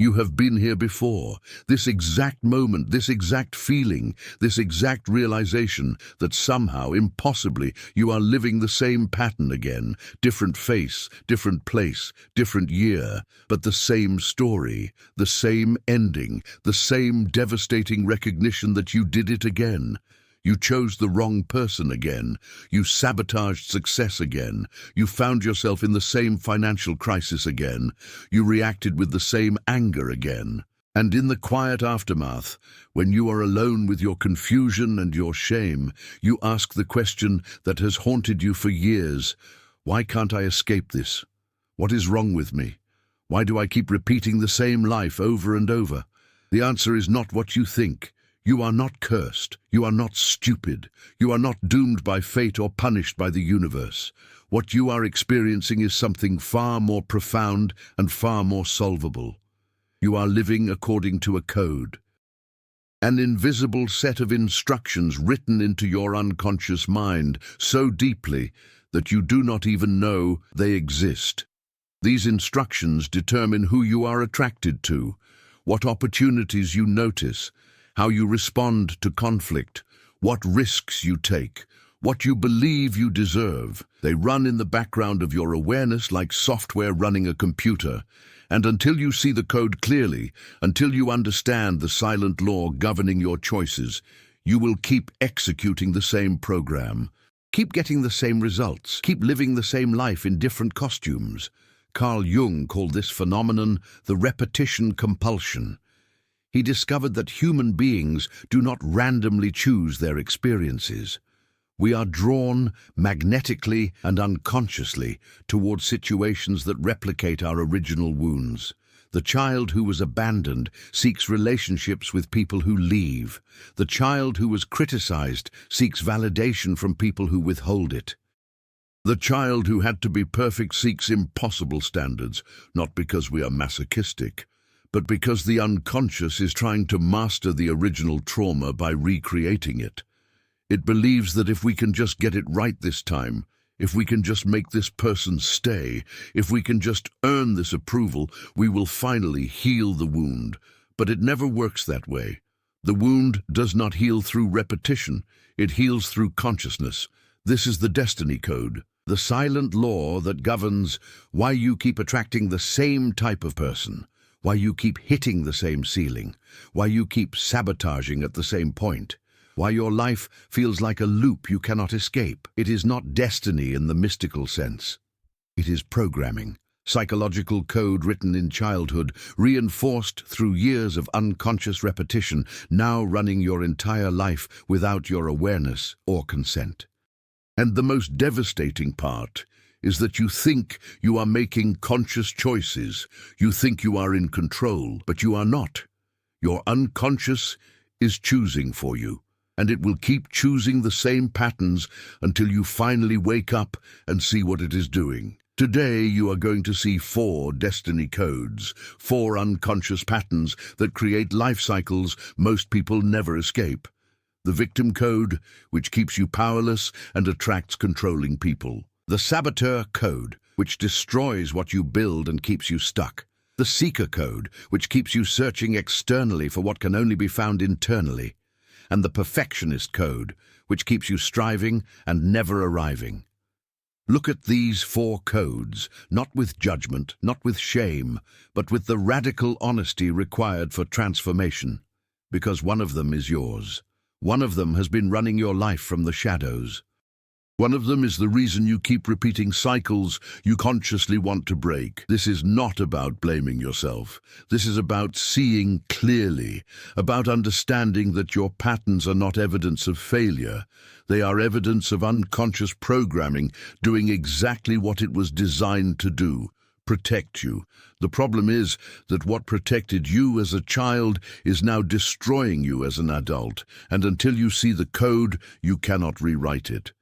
You have been here before. This exact moment, this exact feeling, this exact realization that somehow, impossibly, you are living the same pattern again. Different face, different place, different year, but the same story, the same ending, the same devastating recognition that you did it again. You chose the wrong person again. You sabotaged success again. You found yourself in the same financial crisis again. You reacted with the same anger again. And in the quiet aftermath, when you are alone with your confusion and your shame, you ask the question that has haunted you for years: why can't I escape this? What is wrong with me? Why do I keep repeating the same life over and over? The answer is not what you think. You are not cursed. You are not stupid. You are not doomed by fate or punished by the universe. What you are experiencing is something far more profound and far more solvable. You are living according to a code, an invisible set of instructions written into your unconscious mind so deeply that you do not even know they exist. These instructions determine who you are attracted to, what opportunities you notice, how you respond to conflict, what risks you take, what you believe you deserve. They run in the background of your awareness like software running a computer. And until you see the code clearly, until you understand the silent law governing your choices, you will keep executing the same program. Keep getting the same results. Keep living the same life in different costumes. Carl Jung called this phenomenon the repetition compulsion. He discovered that human beings do not randomly choose their experiences. We are drawn magnetically and unconsciously toward situations that replicate our original wounds. The child who was abandoned seeks relationships with people who leave. The child who was criticized seeks validation from people who withhold it. The child who had to be perfect seeks impossible standards, not because we are masochistic, but because the unconscious is trying to master the original trauma by recreating it. It believes that if we can just get it right this time, if we can just make this person stay, if we can just earn this approval, we will finally heal the wound. But it never works that way. The wound does not heal through repetition. It heals through consciousness. This is the destiny code, the silent law that governs why you keep attracting the same type of person, why you keep hitting the same ceiling, why you keep sabotaging at the same point, why your life feels like a loop you cannot escape. It is not destiny in the mystical sense. It is programming, psychological code written in childhood, reinforced through years of unconscious repetition, now running your entire life without your awareness or consent. And the most devastating part is that you think you are making conscious choices. You think you are in control, but you are not. Your unconscious is choosing for you, and it will keep choosing the same patterns until you finally wake up and see what it is doing. Today you are going to see 4 destiny codes, 4 unconscious patterns that create life cycles most people never escape. The victim code, which keeps you powerless and attracts controlling people. The saboteur code, which destroys what you build and keeps you stuck. The seeker code, which keeps you searching externally for what can only be found internally. And the perfectionist code, which keeps you striving and never arriving. Look at these 4 codes, not with judgment, not with shame, but with the radical honesty required for transformation. Because one of them is yours. One of them has been running your life from the shadows. One of them is the reason you keep repeating cycles you consciously want to break. This is not about blaming yourself. This is about seeing clearly, about understanding that your patterns are not evidence of failure. They are evidence of unconscious programming doing exactly what it was designed to do: protect you. The problem is that what protected you as a child is now destroying you as an adult, and until you see the code, you cannot rewrite it.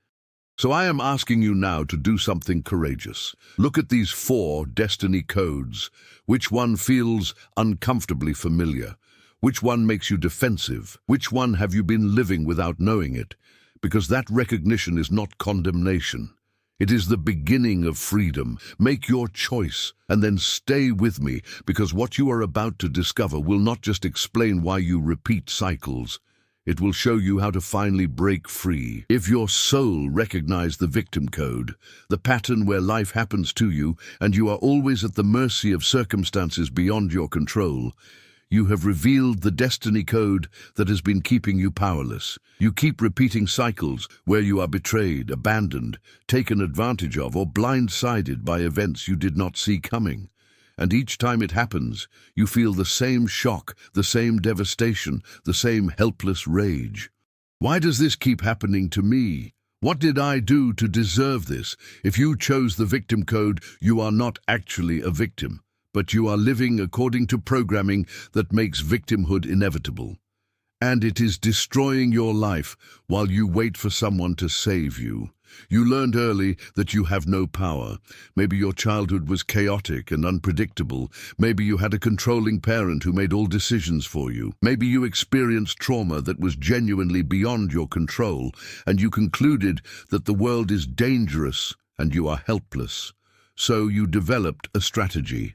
So I am asking you now to do something courageous. Look at these 4 destiny codes. Which one feels uncomfortably familiar? Which one makes you defensive? Which one have you been living without knowing it? Because that recognition is not condemnation. It is the beginning of freedom. Make your choice and then stay with me, because what you are about to discover will not just explain why you repeat cycles. It will show you how to finally break free. If your soul recognized the victim code, the pattern where life happens to you and you are always at the mercy of circumstances beyond your control, you have revealed the destiny code that has been keeping you powerless. You keep repeating cycles where you are betrayed, abandoned, taken advantage of, or blindsided by events you did not see coming. And each time it happens, you feel the same shock, the same devastation, the same helpless rage. Why does this keep happening to me? What did I do to deserve this? If you chose the victim code, you are not actually a victim, but you are living according to programming that makes victimhood inevitable. And it is destroying your life while you wait for someone to save you. You learned early that you have no power. Maybe your childhood was chaotic and unpredictable. Maybe you had a controlling parent who made all decisions for you. Maybe you experienced trauma that was genuinely beyond your control, and you concluded that the world is dangerous and you are helpless. So you developed a strategy.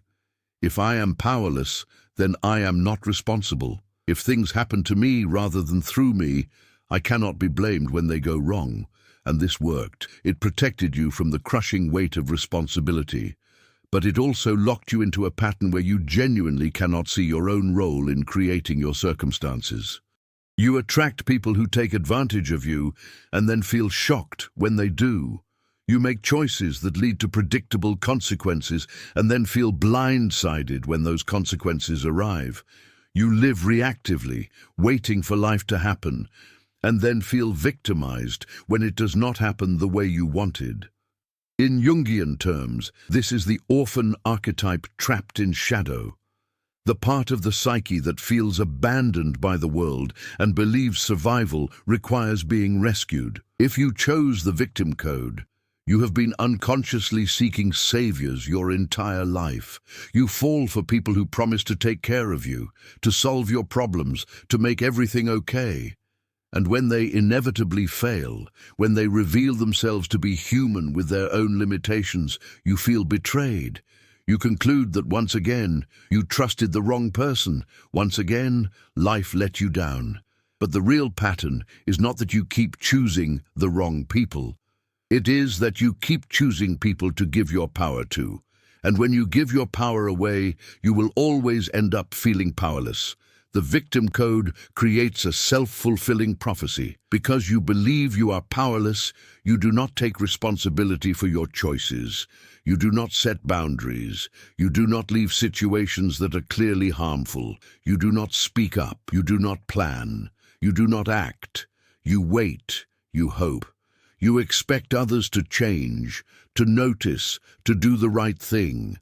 If I am powerless, then I am not responsible. If things happen to me rather than through me, I cannot be blamed when they go wrong. And this worked. It protected you from the crushing weight of responsibility. But it also locked you into a pattern where you genuinely cannot see your own role in creating your circumstances. You attract people who take advantage of you and then feel shocked when they do. You make choices that lead to predictable consequences and then feel blindsided when those consequences arrive. You live reactively, waiting for life to happen, and then feel victimized when it does not happen the way you wanted. In Jungian terms, this is the orphan archetype trapped in shadow, the part of the psyche that feels abandoned by the world and believes survival requires being rescued. If you chose the victim code, you have been unconsciously seeking saviors your entire life. You fall for people who promise to take care of you, to solve your problems, to make everything okay. And when they inevitably fail, when they reveal themselves to be human with their own limitations, you feel betrayed. You conclude that once again, you trusted the wrong person. Once again, life let you down. But the real pattern is not that you keep choosing the wrong people. It is that you keep choosing people to give your power to. And when you give your power away, you will always end up feeling powerless. The victim code creates a self-fulfilling prophecy. Because you believe you are powerless, you do not take responsibility for your choices. You do not set boundaries. You do not leave situations that are clearly harmful. You do not speak up. You do not plan. You do not act. You wait. You hope. You expect others to change, to notice, to do the right thing.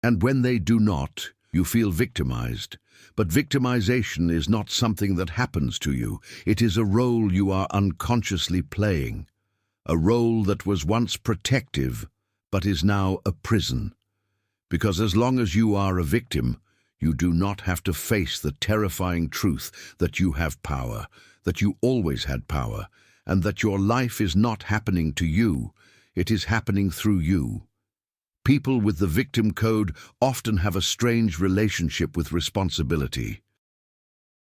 And when they do not, you feel victimized. But victimization is not something that happens to you. It is a role you are unconsciously playing. A role that was once protective, but is now a prison. Because as long as you are a victim, you do not have to face the terrifying truth that you have power, that you always had power, and that your life is not happening to you, it is happening through you. People with the victim code often have a strange relationship with responsibility.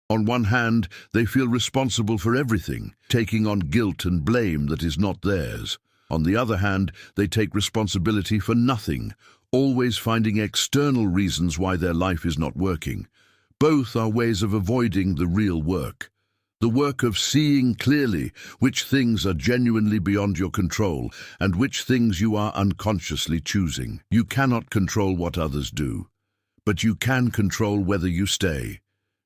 On one hand, they feel responsible for everything, taking on guilt and blame that is not theirs. On the other hand, they take responsibility for nothing, always finding external reasons why their life is not working. Both are ways of avoiding the real work. The work of seeing clearly which things are genuinely beyond your control and which things you are unconsciously choosing. You cannot control what others do, but you can control whether you stay.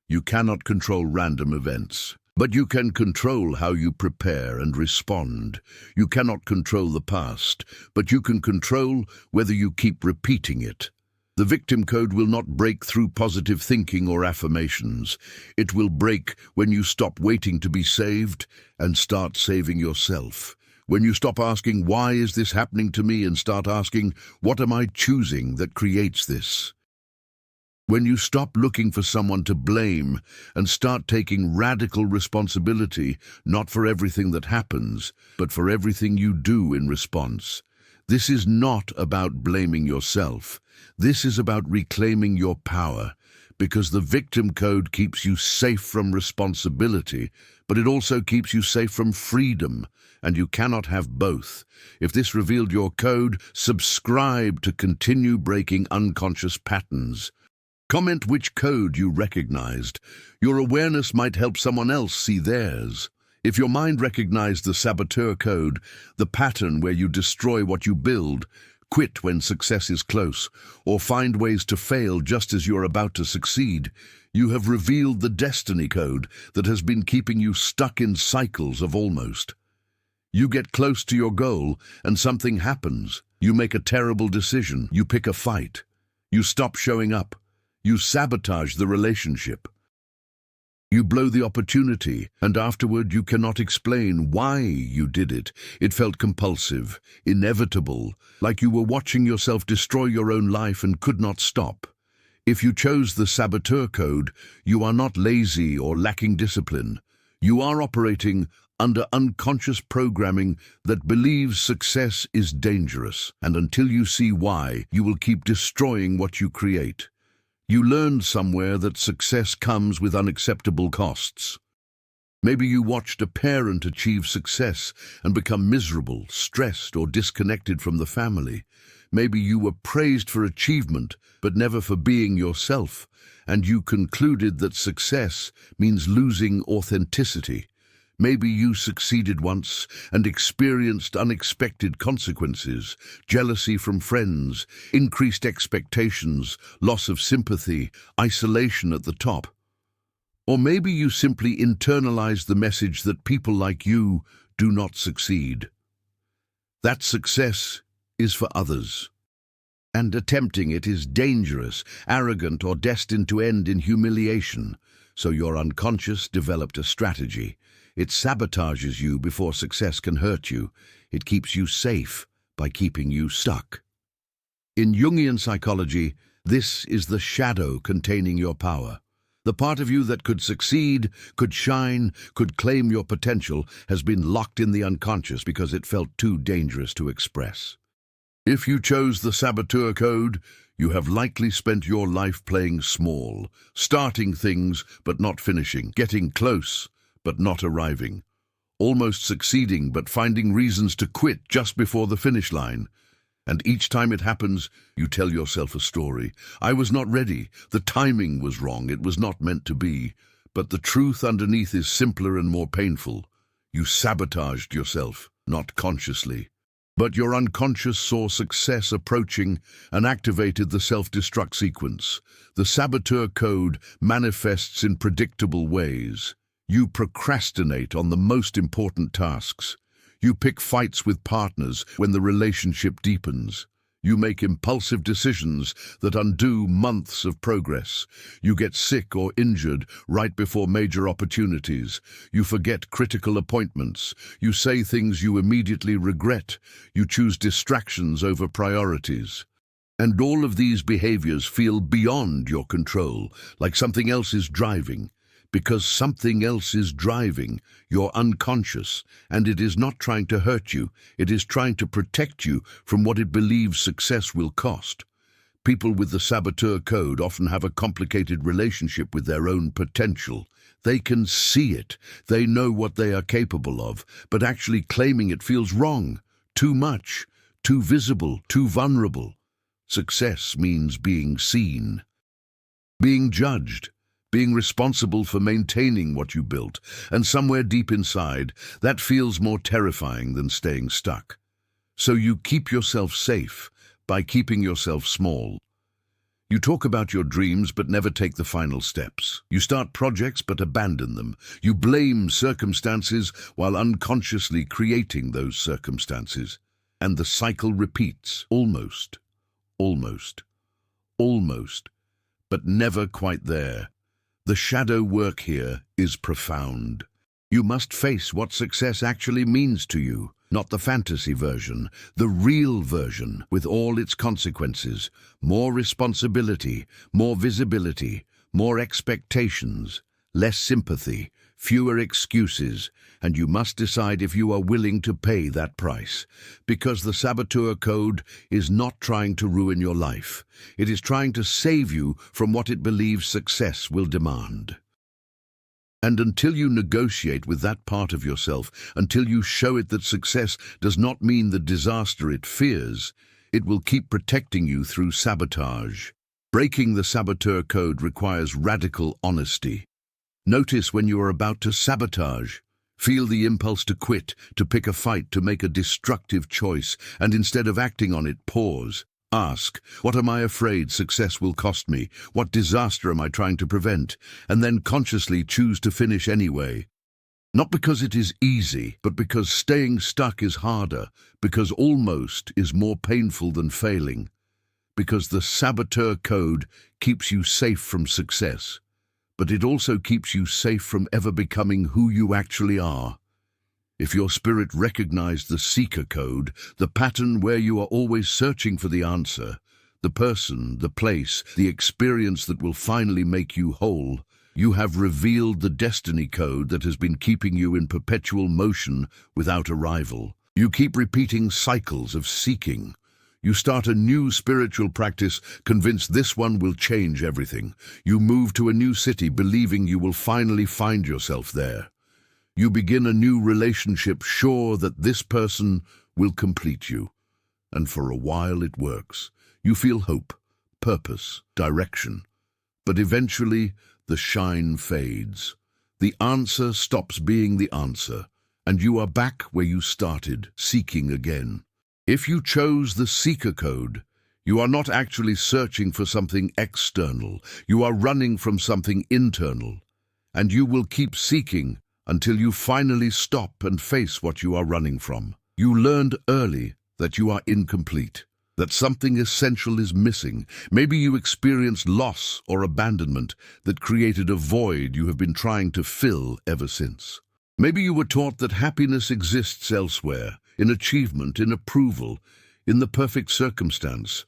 You cannot control random events, but you can control how you prepare and respond. You cannot control the past, but you can control whether you keep repeating it. The victim code will not break through positive thinking or affirmations. It will break when you stop waiting to be saved and start saving yourself. When you stop asking, why is this happening to me, and start asking, what am I choosing that creates this? When you stop looking for someone to blame and start taking radical responsibility, not for everything that happens, but for everything you do in response. This is not about blaming yourself. This is about reclaiming your power, because the victim code keeps you safe from responsibility, but it also keeps you safe from freedom, and you cannot have both. If this revealed your code, subscribe to continue breaking unconscious patterns. Comment which code you recognized. Your awareness might help someone else see theirs. If your mind recognized the saboteur code, the pattern where you destroy what you build, quit when success is close, or find ways to fail just as you're about to succeed, you have revealed the destiny code that has been keeping you stuck in cycles of almost. You get close to your goal and something happens. You make a terrible decision. You pick a fight. You stop showing up. You sabotage the relationship. You blow the opportunity, and afterward you cannot explain why you did it. It felt compulsive, inevitable, like you were watching yourself destroy your own life and could not stop. If you chose the saboteur code, you are not lazy or lacking discipline. You are operating under unconscious programming that believes success is dangerous, and until you see why, you will keep destroying what you create. You learned somewhere that success comes with unacceptable costs. Maybe you watched a parent achieve success and become miserable, stressed, or disconnected from the family. Maybe you were praised for achievement, but never for being yourself, and you concluded that success means losing authenticity. Maybe you succeeded once and experienced unexpected consequences, jealousy from friends, increased expectations, loss of sympathy, isolation at the top. Or maybe you simply internalized the message that people like you do not succeed. That success is for others, and attempting it is dangerous, arrogant, or destined to end in humiliation. So your unconscious developed a strategy. It sabotages you before success can hurt you. It keeps you safe by keeping you stuck. In Jungian psychology, this is the shadow containing your power. The part of you that could succeed, could shine, could claim your potential has been locked in the unconscious because it felt too dangerous to express. If you chose the saboteur code, you have likely spent your life playing small, starting things but not finishing, getting close but not arriving, almost succeeding but finding reasons to quit just before the finish line. And each time it happens, you tell yourself a story. I was not ready. The timing was wrong. It was not meant to be. But the truth underneath is simpler and more painful. You sabotaged yourself, not consciously. But your unconscious saw success approaching and activated the self-destruct sequence. The saboteur code manifests in predictable ways. You procrastinate on the most important tasks. You pick fights with partners when the relationship deepens. You make impulsive decisions that undo months of progress. You get sick or injured right before major opportunities. You forget critical appointments. You say things you immediately regret. You choose distractions over priorities. And all of these behaviors feel beyond your control, like something else is driving. Because something else is driving, you're unconscious, and it is not trying to hurt you, it is trying to protect you from what it believes success will cost. People with the saboteur code often have a complicated relationship with their own potential. They can see it, they know what they are capable of, but actually claiming it feels wrong, too much, too visible, too vulnerable. Success means being seen, being judged, being responsible for maintaining what you built, and somewhere deep inside, that feels more terrifying than staying stuck. So you keep yourself safe by keeping yourself small. You talk about your dreams but never take the final steps. You start projects but abandon them. You blame circumstances while unconsciously creating those circumstances. And the cycle repeats, almost, but never quite there. The shadow work here is profound. You must face what success actually means to you, not the fantasy version, the real version with all its consequences, more responsibility, more visibility, more expectations, less sympathy, fewer excuses, and you must decide if you are willing to pay that price. Because the saboteur code is not trying to ruin your life. It is trying to save you from what it believes success will demand. And until you negotiate with that part of yourself, until you show it that success does not mean the disaster it fears, it will keep protecting you through sabotage. Breaking the saboteur code requires radical honesty. Notice when you are about to sabotage. Feel the impulse to quit, to pick a fight, to make a destructive choice, and instead of acting on it, pause. Ask, what am I afraid success will cost me? What disaster am I trying to prevent? And then consciously choose to finish anyway. Not because it is easy, but because staying stuck is harder, because almost is more painful than failing, because the saboteur code keeps you safe from success, but it also keeps you safe from ever becoming who you actually are. If your spirit recognized the seeker code, the pattern where you are always searching for the answer, the person, the place, the experience that will finally make you whole, you have revealed the destiny code that has been keeping you in perpetual motion without arrival. You keep repeating cycles of seeking. You start a new spiritual practice, convinced this one will change everything. You move to a new city, believing you will finally find yourself there. You begin a new relationship, sure that this person will complete you. And for a while it works. You feel hope, purpose, direction. But eventually, the shine fades. The answer stops being the answer, and you are back where you started, seeking again. If you chose the seeker code, you are not actually searching for something external. You are running from something internal, and you will keep seeking until you finally stop and face what you are running from. You learned early that you are incomplete, that something essential is missing. Maybe you experienced loss or abandonment that created a void you have been trying to fill ever since. Maybe you were taught that happiness exists elsewhere, in achievement, in approval, in the perfect circumstance.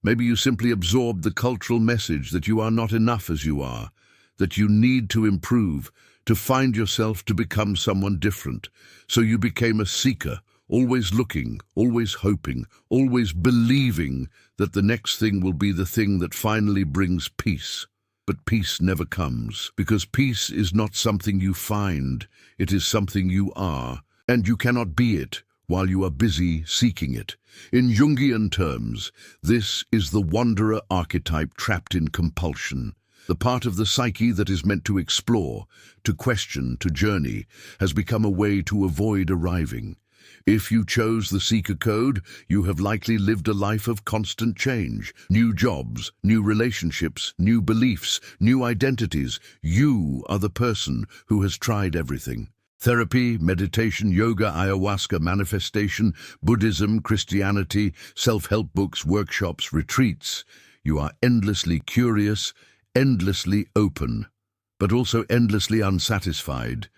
Maybe you simply absorbed the cultural message that you are not enough as you are, that you need to improve, to find yourself, to become someone different. So you became a seeker, always looking, always hoping, always believing that the next thing will be the thing that finally brings peace. But peace never comes, because peace is not something you find, it is something you are, and you cannot be it while you are busy seeking it. In Jungian terms, this is the wanderer archetype trapped in compulsion. The part of the psyche that is meant to explore, to question, to journey, has become a way to avoid arriving. If you chose the seeker code, you have likely lived a life of constant change. New jobs, new relationships, new beliefs, new identities. You are the person who has tried everything. Therapy, meditation, yoga, ayahuasca, manifestation, Buddhism, Christianity, self-help books, workshops, retreats. You are endlessly curious, endlessly open, but also endlessly unsatisfied.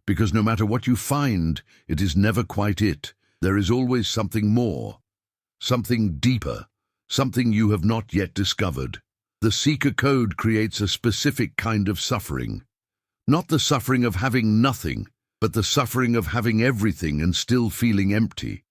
Because no matter what you find, it is never quite it. There is always something more, something deeper, something you have not yet discovered. The seeker code creates a specific kind of suffering. Not the suffering of having nothing, but the suffering of having everything and still feeling empty.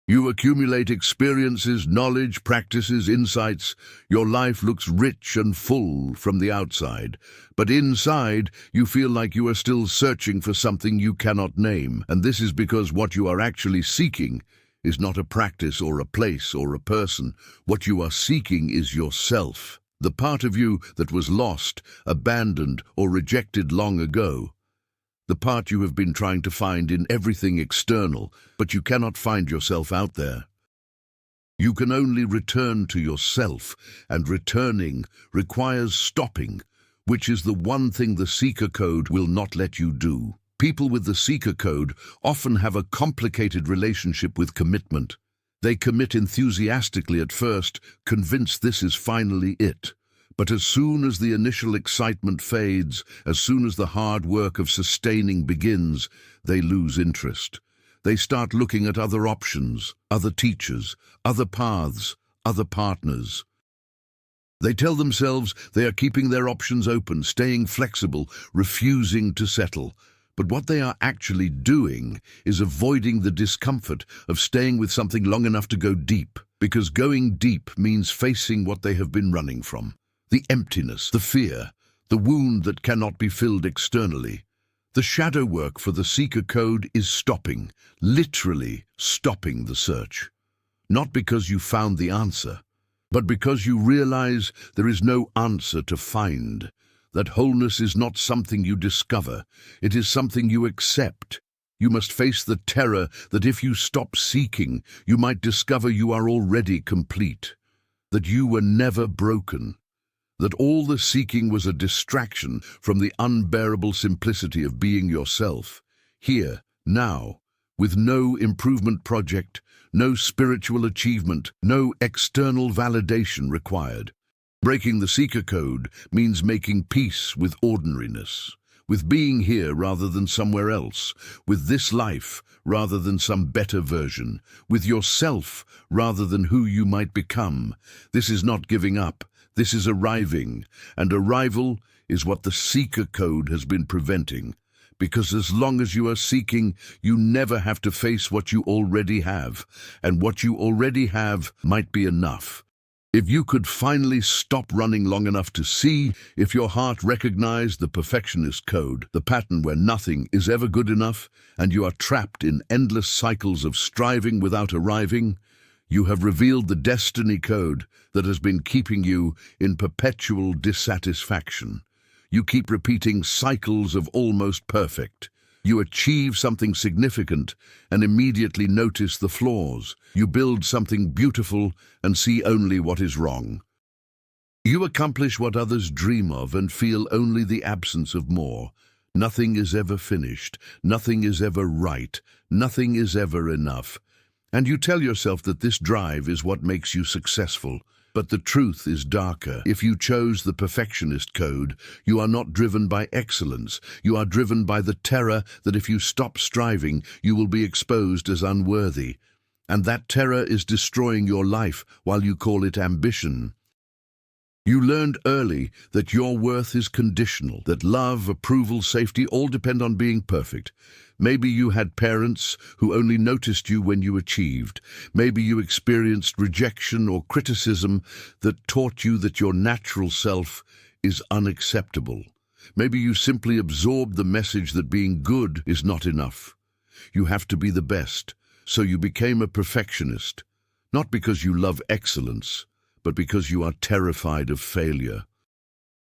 You accumulate experiences, knowledge, practices, insights. Your life looks rich and full from the outside, but inside you feel like you are still searching for something you cannot name. And this is because what you are actually seeking is not a practice or a place or a person. What you are seeking is yourself, the part of you that was lost, abandoned, or rejected long ago. The part you have been trying to find in everything external, but you cannot find yourself out there. You can only return to yourself, and returning requires stopping, which is the one thing the seeker code will not let you do. People with the seeker code often have a complicated relationship with commitment. They commit enthusiastically at first, convinced this is finally it. But as soon as the initial excitement fades, as soon as the hard work of sustaining begins, they lose interest. They start looking at other options, other teachers, other paths, other partners. They tell themselves they are keeping their options open, staying flexible, refusing to settle. But what they are actually doing is avoiding the discomfort of staying with something long enough to go deep, because going deep means facing what they have been running from. The emptiness, the fear, the wound that cannot be filled externally. The shadow work for the seeker code is stopping, literally stopping the search. Not because you found the answer, but because you realize there is no answer to find. That wholeness is not something you discover, it is something you accept. You must face the terror that if you stop seeking, you might discover you are already complete, that you were never broken, that all the seeking was a distraction from the unbearable simplicity of being yourself, here, now, with no improvement project, no spiritual achievement, no external validation required. Breaking the seeker code means making peace with ordinariness, with being here rather than somewhere else, with this life rather than some better version, with yourself rather than who you might become. This is not giving up, this is arriving, and arrival is what the seeker code has been preventing. Because as long as you are seeking, you never have to face what you already have, and what you already have might be enough. If you could finally stop running long enough to see, if your heart recognized the perfectionist code, the pattern where nothing is ever good enough, and you are trapped in endless cycles of striving without arriving, you have revealed the destiny code that has been keeping you in perpetual dissatisfaction. You keep repeating cycles of almost perfect. You achieve something significant and immediately notice the flaws. You build something beautiful and see only what is wrong. You accomplish what others dream of and feel only the absence of more. Nothing is ever finished. Nothing is ever right. Nothing is ever enough. And you tell yourself that this drive is what makes you successful. But the truth is darker. If you chose the perfectionist code, you are not driven by excellence. You are driven by the terror that if you stop striving, you will be exposed as unworthy. And that terror is destroying your life while you call it ambition. You learned early that your worth is conditional, that love, approval, safety all depend on being perfect. Maybe you had parents who only noticed you when you achieved. Maybe you experienced rejection or criticism that taught you that your natural self is unacceptable. Maybe you simply absorbed the message that being good is not enough. You have to be the best, so you became a perfectionist, not because you love excellence, but because you are terrified of failure.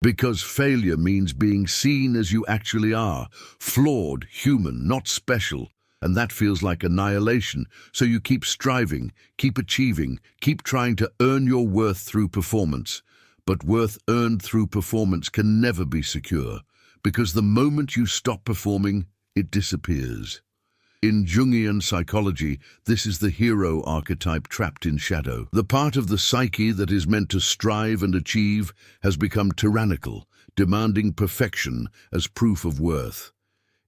Because failure means being seen as you actually are, flawed, human, not special, and that feels like annihilation. So you keep striving, keep achieving, keep trying to earn your worth through performance. But worth earned through performance can never be secure, because the moment you stop performing, it disappears. In Jungian psychology, this is the hero archetype trapped in shadow. The part of the psyche that is meant to strive and achieve has become tyrannical, demanding perfection as proof of worth.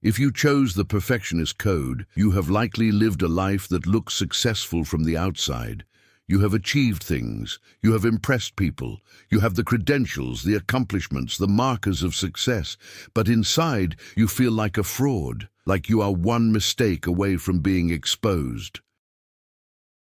If you chose the perfectionist code, you have likely lived a life that looks successful from the outside. You have achieved things, you have impressed people, you have the credentials, the accomplishments, the markers of success, but inside you feel like a fraud, like you are one mistake away from being exposed.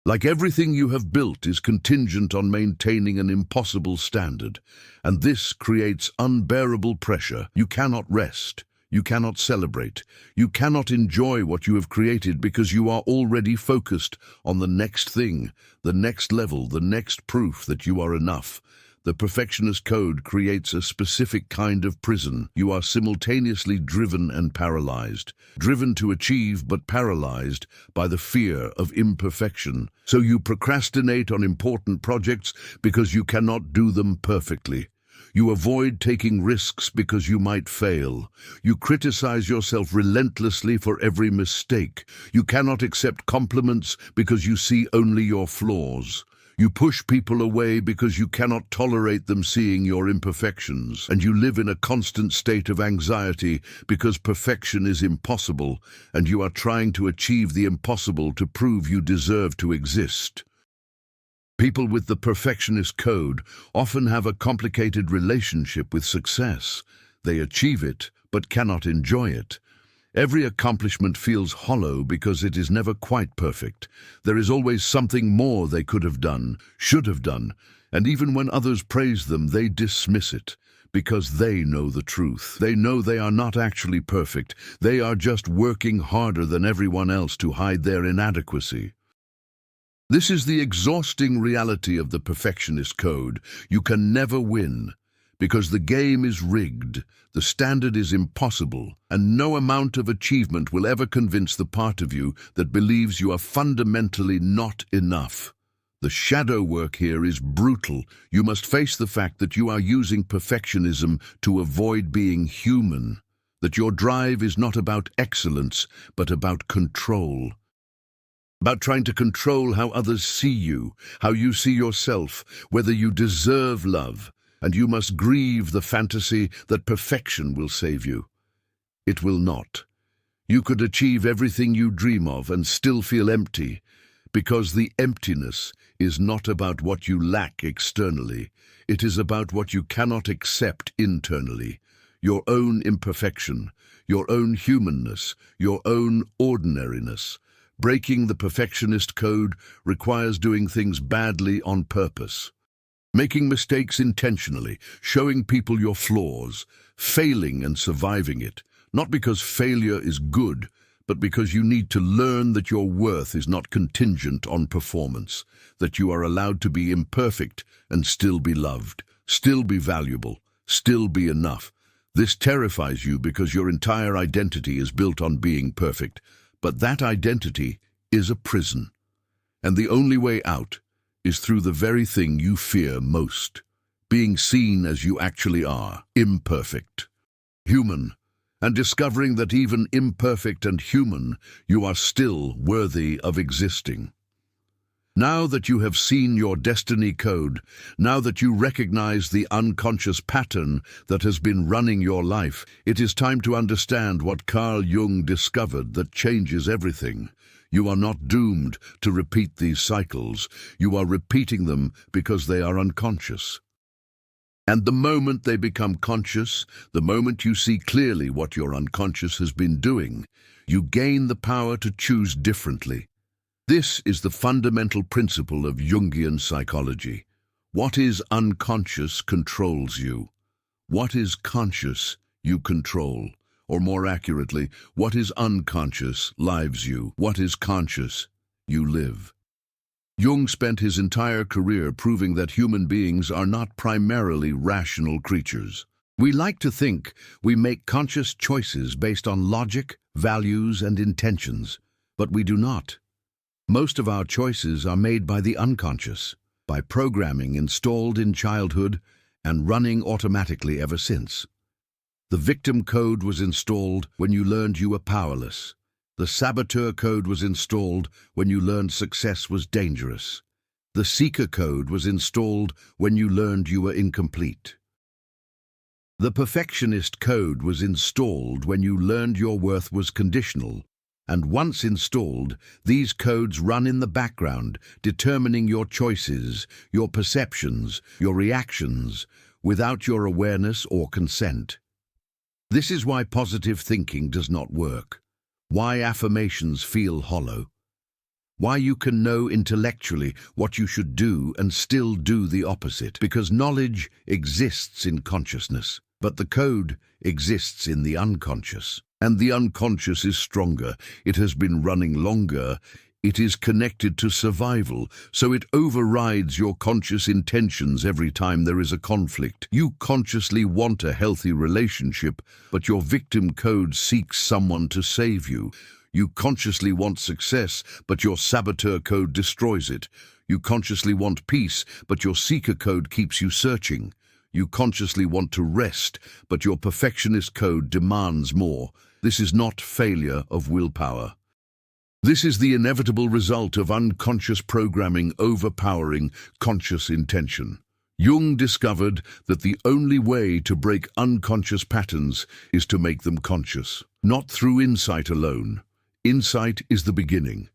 Like everything you have built is contingent on maintaining an impossible standard, and this creates unbearable pressure. You cannot rest. You cannot celebrate. You cannot enjoy what you have created because you are already focused on the next thing, the next level, the next proof that you are enough. The perfectionist code creates a specific kind of prison. You are simultaneously driven and paralyzed. Driven to achieve but paralyzed by the fear of imperfection. So you procrastinate on important projects because you cannot do them perfectly. You avoid taking risks because you might fail. You criticize yourself relentlessly for every mistake. You cannot accept compliments because you see only your flaws. You push people away because you cannot tolerate them seeing your imperfections. And you live in a constant state of anxiety because perfection is impossible, and you are trying to achieve the impossible to prove you deserve to exist. People with the perfectionist code often have a complicated relationship with success. They achieve it, but cannot enjoy it. Every accomplishment feels hollow because it is never quite perfect. There is always something more they could have done, should have done, and even when others praise them, they dismiss it because they know the truth. They know they are not actually perfect. They are just working harder than everyone else to hide their inadequacy. This is the exhausting reality of the perfectionist code. You can never win, because the game is rigged, the standard is impossible, and no amount of achievement will ever convince the part of you that believes you are fundamentally not enough. The shadow work here is brutal. You must face the fact that you are using perfectionism to avoid being human, that your drive is not about excellence, but about control. About trying to control how others see you, how you see yourself, whether you deserve love, and you must grieve the fantasy that perfection will save you. It will not. You could achieve everything you dream of and still feel empty, because the emptiness is not about what you lack externally. It is about what you cannot accept internally, your own imperfection, your own humanness, your own ordinariness. Breaking the perfectionist code requires doing things badly on purpose, making mistakes intentionally, showing people your flaws, failing and surviving it, not because failure is good, but because you need to learn that your worth is not contingent on performance, that you are allowed to be imperfect and still be loved, still be valuable, still be enough. This terrifies you because your entire identity is built on being perfect. But that identity is a prison, and the only way out is through the very thing you fear most, being seen as you actually are, imperfect, human, and discovering that even imperfect and human, you are still worthy of existing. Now that you have seen your destiny code, now that you recognize the unconscious pattern that has been running your life, it is time to understand what Carl Jung discovered that changes everything. You are not doomed to repeat these cycles. You are repeating them because they are unconscious. And the moment they become conscious, the moment you see clearly what your unconscious has been doing, you gain the power to choose differently. This is the fundamental principle of Jungian psychology. What is unconscious controls you. What is conscious, you control. Or more accurately, what is unconscious lives you. What is conscious, you live. Jung spent his entire career proving that human beings are not primarily rational creatures. We like to think we make conscious choices based on logic, values, and intentions, but we do not. Most of our choices are made by the unconscious, by programming installed in childhood and running automatically ever since. The victim code was installed when you learned you were powerless. The saboteur code was installed when you learned success was dangerous. The seeker code was installed when you learned you were incomplete. The perfectionist code was installed when you learned your worth was conditional. And once installed, these codes run in the background, determining your choices, your perceptions, your reactions, without your awareness or consent. This is why positive thinking does not work, why affirmations feel hollow, why you can know intellectually what you should do and still do the opposite, because knowledge exists in consciousness, but the code exists in the unconscious. And the unconscious is stronger. It has been running longer. It is connected to survival, so it overrides your conscious intentions every time there is a conflict. You consciously want a healthy relationship, but your victim code seeks someone to save you. You consciously want success, but your saboteur code destroys it. You consciously want peace, but your seeker code keeps you searching. You consciously want to rest, but your perfectionist code demands more. This is not failure of willpower. This is the inevitable result of unconscious programming overpowering conscious intention. Jung discovered that the only way to break unconscious patterns is to make them conscious, not through insight alone. Insight is the beginning,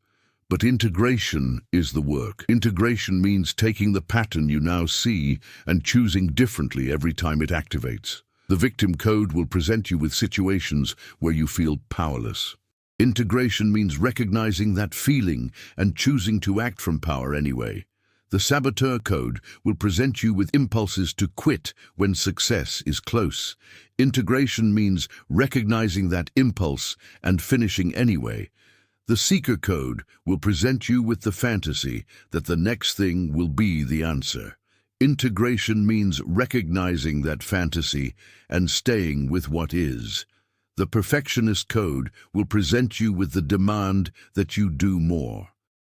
But integration is the work. Integration means taking the pattern you now see and choosing differently every time it activates. The victim code will present you with situations where you feel powerless. Integration means recognizing that feeling and choosing to act from power anyway. The saboteur code will present you with impulses to quit when success is close. Integration means recognizing that impulse and finishing anyway. The seeker code will present you with the fantasy that the next thing will be the answer. Integration means recognizing that fantasy and staying with what is. The perfectionist code will present you with the demand that you do more.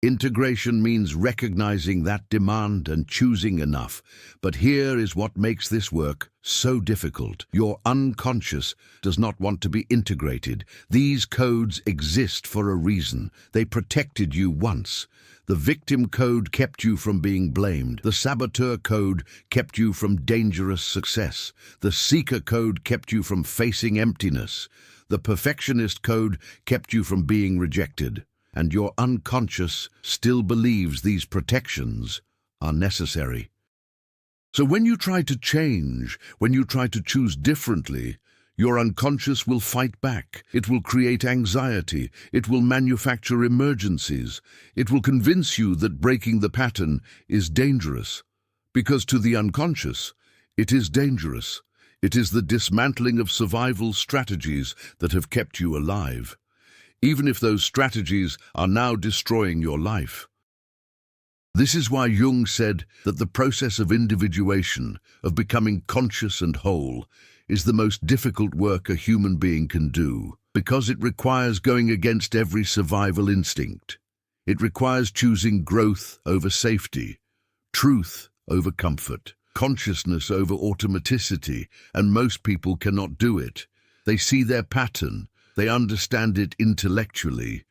Integration means recognizing that demand and choosing enough. But here is what makes this work so difficult. Your unconscious does not want to be integrated. These codes exist for a reason. They protected you once. The victim code kept you from being blamed. The saboteur code kept you from dangerous success. The seeker code kept you from facing emptiness. The perfectionist code kept you from being rejected. And your unconscious still believes these protections are necessary. So when you try to change, when you try to choose differently, your unconscious will fight back. It will create anxiety. It will manufacture emergencies. It will convince you that breaking the pattern is dangerous. Because to the unconscious, it is dangerous. It is the dismantling of survival strategies that have kept you alive, even if those strategies are now destroying your life. This is why Jung said that the process of individuation, of becoming conscious and whole, is the most difficult work a human being can do, because it requires going against every survival instinct. It requires choosing growth over safety, truth over comfort, consciousness over automaticity, and most people cannot do it. They see their pattern, they understand it intellectually,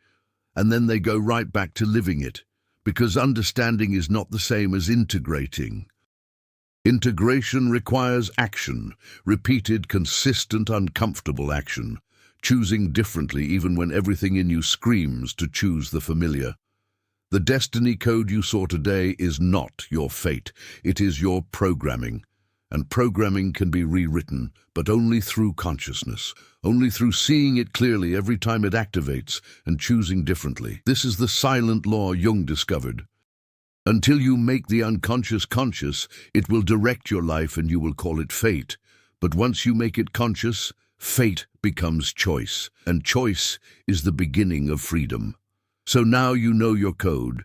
and then they go right back to living it, because understanding is not the same as integrating. Integration requires action, repeated, consistent, uncomfortable action, choosing differently even when everything in you screams to choose the familiar. The destiny code you saw today is not your fate, it is your programming. And programming can be rewritten, but only through consciousness, only through seeing it clearly every time it activates and choosing differently. This is the silent law Jung discovered. Until you make the unconscious conscious, it will direct your life and you will call it fate. But once you make it conscious, fate becomes choice, and choice is the beginning of freedom. So now you know your code.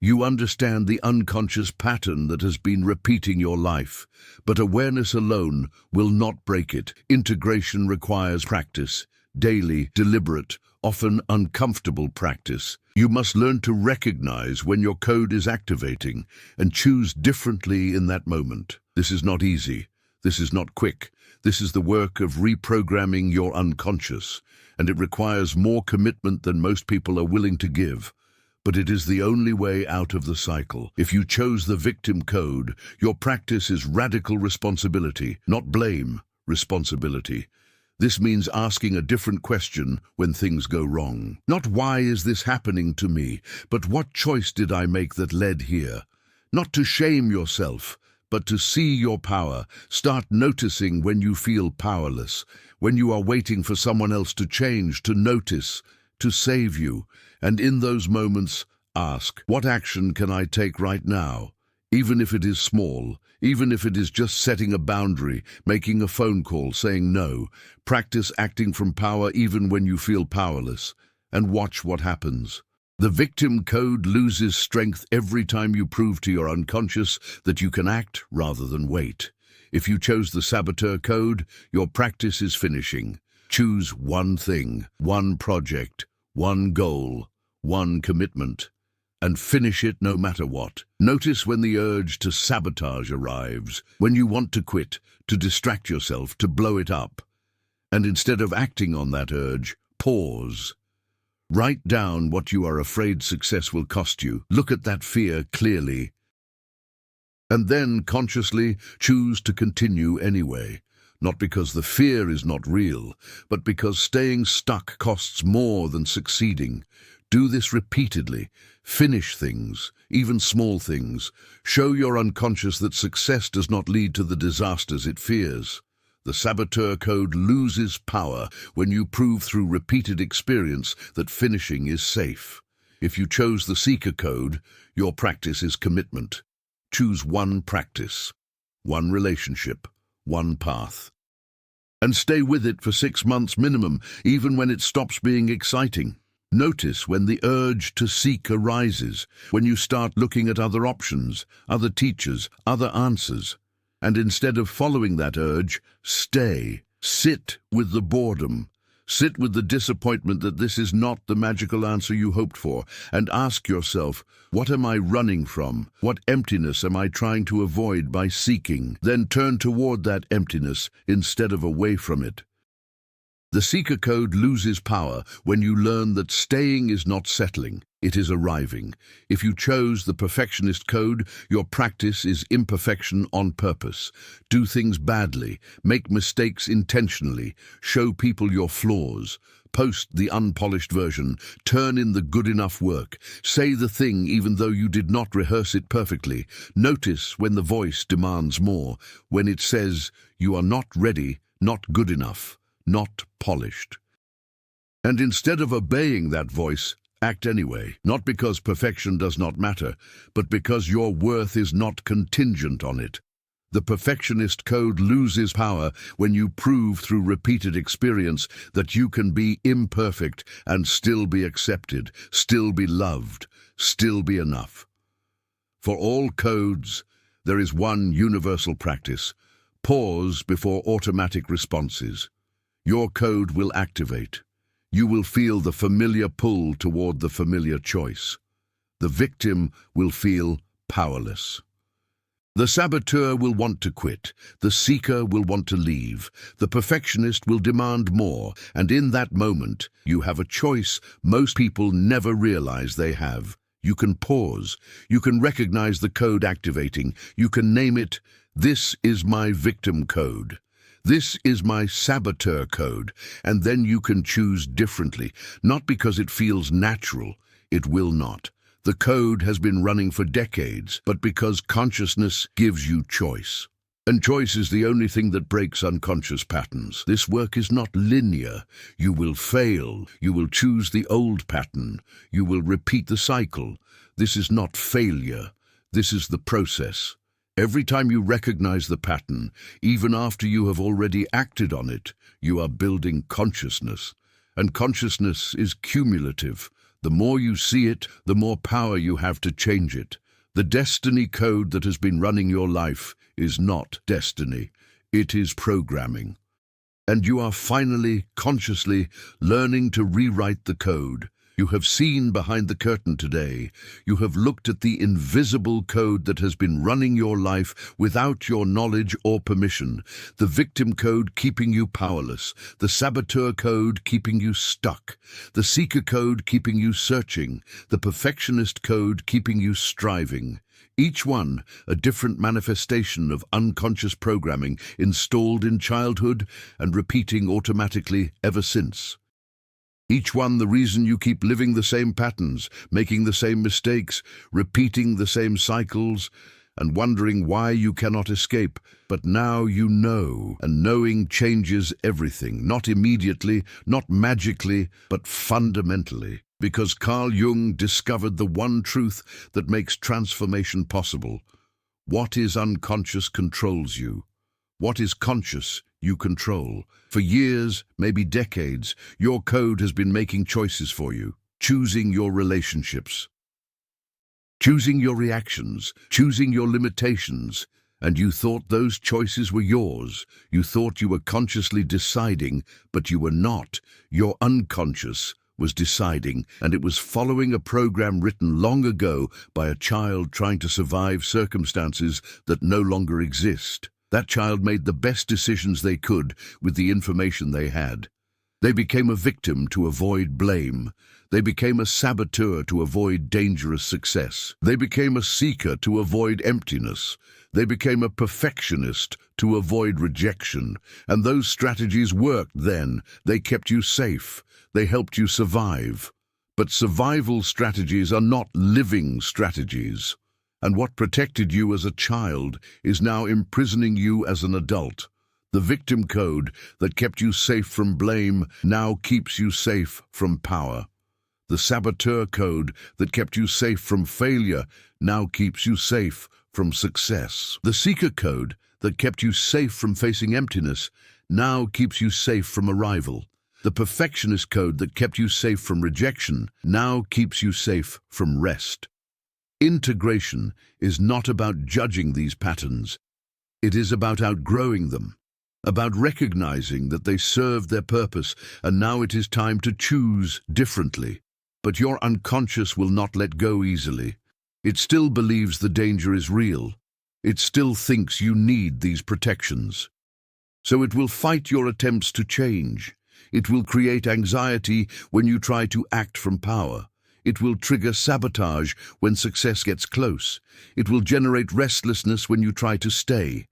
You understand the unconscious pattern that has been repeating your life, but awareness alone will not break it. Integration requires practice, daily, deliberate, often uncomfortable practice. You must learn to recognize when your code is activating and choose differently in that moment. This is not easy. This is not quick. This is the work of reprogramming your unconscious, and it requires more commitment than most people are willing to give. But it is the only way out of the cycle. If you chose the victim code, your practice is radical responsibility, not blame, responsibility. This means asking a different question when things go wrong. Not why is this happening to me, but what choice did I make that led here? Not to shame yourself, but to see your power. Start noticing when you feel powerless, when you are waiting for someone else to change, to notice, to save you. And in those moments, ask, what action can I take right now? Even if it is small, even if it is just setting a boundary, making a phone call, saying no. Practice acting from power even when you feel powerless, and watch what happens. The victim code loses strength every time you prove to your unconscious that you can act rather than wait. If you chose the saboteur code, your practice is finishing. Choose one thing, one project, one goal, one commitment, and finish it no matter what. Notice when the urge to sabotage arrives, when you want to quit, to distract yourself, to blow it up. And instead of acting on that urge, pause. Write down what you are afraid success will cost you. Look at that fear clearly. And then consciously choose to continue anyway. Not because the fear is not real, but because staying stuck costs more than succeeding. Do this repeatedly. Finish things, even small things. Show your unconscious that success does not lead to the disasters it fears. The saboteur code loses power when you prove through repeated experience that finishing is safe. If you chose the seeker code, your practice is commitment. Choose one practice, one relationship, one path. And stay with it for 6 months minimum, even when it stops being exciting. Notice when the urge to seek arises, when you start looking at other options, other teachers, other answers. And instead of following that urge, stay. Sit with the boredom. Sit with the disappointment that this is not the magical answer you hoped for, and ask yourself, what am I running from? What emptiness am I trying to avoid by seeking? Then turn toward that emptiness instead of away from it. The seeker code loses power when you learn that staying is not settling, it is arriving. If you chose the perfectionist code, your practice is imperfection on purpose. Do things badly, make mistakes intentionally, show people your flaws, post the unpolished version, turn in the good enough work, say the thing even though you did not rehearse it perfectly. Notice when the voice demands more, when it says you are not ready, not good enough, not polished. And instead of obeying that voice, act anyway, not because perfection does not matter, but because your worth is not contingent on it. The perfectionist code loses power when you prove through repeated experience that you can be imperfect and still be accepted, still be loved, still be enough. For all codes, there is one universal practice: pause before automatic responses. Your code will activate. You will feel the familiar pull toward the familiar choice. The victim will feel powerless. The saboteur will want to quit. The seeker will want to leave. The perfectionist will demand more. And in that moment, you have a choice most people never realize they have. You can pause. You can recognize the code activating. You can name it, "This is my victim code. This is my saboteur code," and then you can choose differently, not because it feels natural. It will not. The code has been running for decades, but because consciousness gives you choice. And choice is the only thing that breaks unconscious patterns. This work is not linear. You will fail. You will choose the old pattern. You will repeat the cycle. This is not failure. This is the process. Every time you recognize the pattern, even after you have already acted on it, you are building consciousness. And consciousness is cumulative. The more you see it, the more power you have to change it. The destiny code that has been running your life is not destiny. It is programming. And you are finally, consciously, learning to rewrite the code. You have seen behind the curtain today. You have looked at the invisible code that has been running your life without your knowledge or permission. The victim code keeping you powerless. The saboteur code keeping you stuck. The seeker code keeping you searching. The perfectionist code keeping you striving. Each one a different manifestation of unconscious programming installed in childhood and repeating automatically ever since. Each one the reason you keep living the same patterns, making the same mistakes, repeating the same cycles, and wondering why you cannot escape. But now you know, and knowing changes everything, not immediately, not magically, but fundamentally. Because Carl Jung discovered the one truth that makes transformation possible. What is unconscious controls you. What is conscious you control. For years, maybe decades, your code has been making choices for you, choosing your relationships, choosing your reactions, choosing your limitations, and you thought those choices were yours. You thought you were consciously deciding, but you were not. Your unconscious was deciding, and it was following a program written long ago by a child trying to survive circumstances that no longer exist. That child made the best decisions they could with the information they had. They became a victim to avoid blame. They became a saboteur to avoid dangerous success. They became a seeker to avoid emptiness. They became a perfectionist to avoid rejection. And those strategies worked then. They kept you safe. They helped you survive. But survival strategies are not living strategies. And what protected you as a child is now imprisoning you as an adult. The victim code that kept you safe from blame now keeps you safe from power. The saboteur code that kept you safe from failure now keeps you safe from success. The seeker code that kept you safe from facing emptiness now keeps you safe from arrival. The perfectionist code that kept you safe from rejection now keeps you safe from rest. Integration is not about judging these patterns. It is about outgrowing them, about recognizing that they served their purpose and now it is time to choose differently. But your unconscious will not let go easily. It still believes the danger is real. It still thinks you need these protections. So it will fight your attempts to change. It will create anxiety when you try to act from power. It will trigger sabotage when success gets close. It will generate restlessness when you try to stay.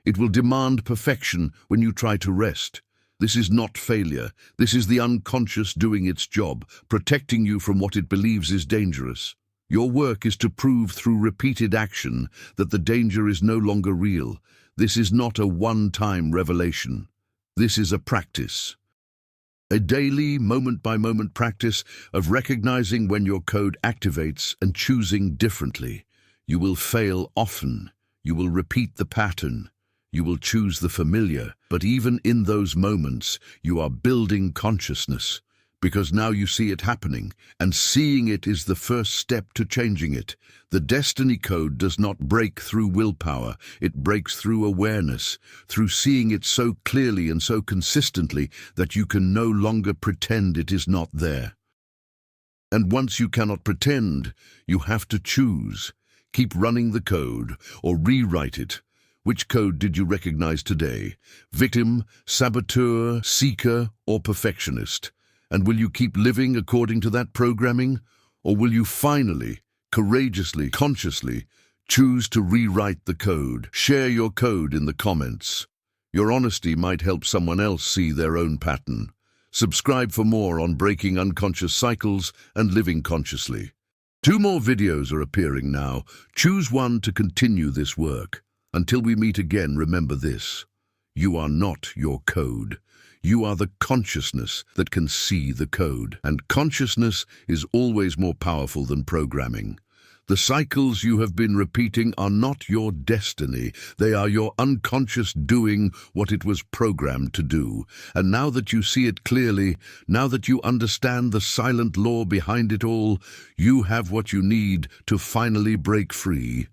It will demand perfection when you try to rest. This is not failure. This is the unconscious doing its job, protecting you from what it believes is dangerous. Your work is to prove through repeated action that the danger is no longer real. This is not a one-time revelation. This is a practice. A daily, moment-by-moment practice of recognizing when your code activates and choosing differently. You will fail often. You will repeat the pattern. You will choose the familiar. But even in those moments, you are building consciousness, because now you see it happening, and seeing it is the first step to changing it. The destiny code does not break through willpower. It breaks through awareness, through seeing it so clearly and so consistently that you can no longer pretend it is not there. And once you cannot pretend, you have to choose. Keep running the code or rewrite it. Which code did you recognize today? Victim, saboteur, seeker, or perfectionist? And will you keep living according to that programming? Or will you finally, courageously, consciously, choose to rewrite the code? Share your code in the comments. Your honesty might help someone else see their own pattern. Subscribe for more on breaking unconscious cycles and living consciously. 2 more videos are appearing now. Choose one to continue this work. Until we meet again, remember this. You are not your code. You are the consciousness that can see the code. And consciousness is always more powerful than programming. The cycles you have been repeating are not your destiny. They are your unconscious doing what it was programmed to do. And now that you see it clearly, now that you understand the silent law behind it all, you have what you need to finally break free.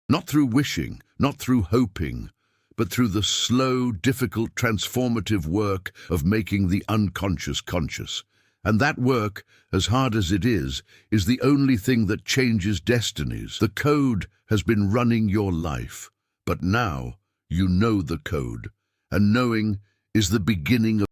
Not through wishing, not through hoping, but through the slow, difficult, transformative work of making the unconscious conscious. And that work, as hard as it is the only thing that changes destinies. The code has been running your life, but now you know the code, and knowing is the beginning of